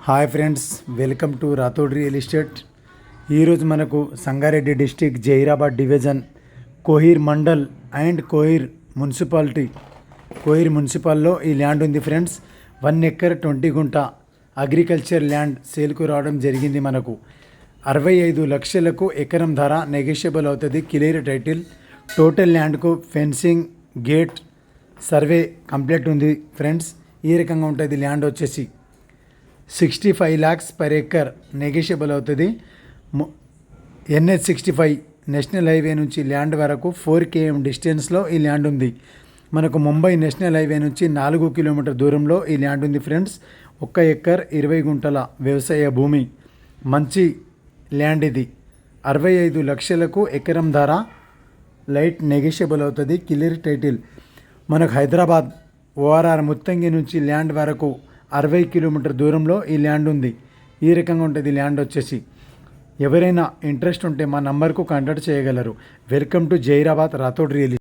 Hi friends, welcome to Rathod real estate. ఈరోజు మనకు Sangareddy district Zaheerabad division Kohir mandal and Kohir మున్సిపల్లో ఈ ల్యాండ్ ఉంది ఫ్రెండ్స్. 1 ఎకర్ 20 గుంట అగ్రికల్చర్ ల్యాండ్ సేల్కు రావడం జరిగింది. మనకు 65 లక్షలకు ఎకరం ధర నెగోషియబుల్ అవుతుంది. Clear title. టోటల్ ల్యాండ్కు ఫెన్సింగ్, గేట్, సర్వే కంప్లీట్ ఉంది ఫ్రెండ్స్. ఈ రకంగా ఉంటుంది ల్యాండ్ వచ్చేసి 65 lakhs పర్ ఎకర్ నెగోషియబుల్ అవుతుంది. NH65 నేషనల్ హైవే నుంచి ల్యాండ్ వరకు 4 km డిస్టెన్స్లో ఈ ల్యాండ్ ఉంది. మనకు ముంబై నేషనల్ హైవే నుంచి 4 కిలోమీటర్ దూరంలో ఈ ల్యాండ్ ఉంది ఫ్రెండ్స్. 1 ఎకర్ 20 గుంటల వ్యవసాయ భూమి, మంచి ల్యాండ్ ఇది. 65 లక్షలకు ఎకరం ధర లైట్ నెగోషియబుల్ అవుతుంది. Clear title. మనకు హైదరాబాద్ ORR ముత్తంగి నుంచి ల్యాండ్ వరకు 60 కిలోమీటర్ దూరంలో ఈ ల్యాండ్ ఉంది. ఈ రకంగా ఉంటుంది ల్యాండ్ వచ్చేసి. ఎవరైనా ఇంట్రెస్ట్ ఉంటే మా నంబర్కు కాంటాక్ట్ చేయగలరు. Welcome to Zaheerabad Rathod real.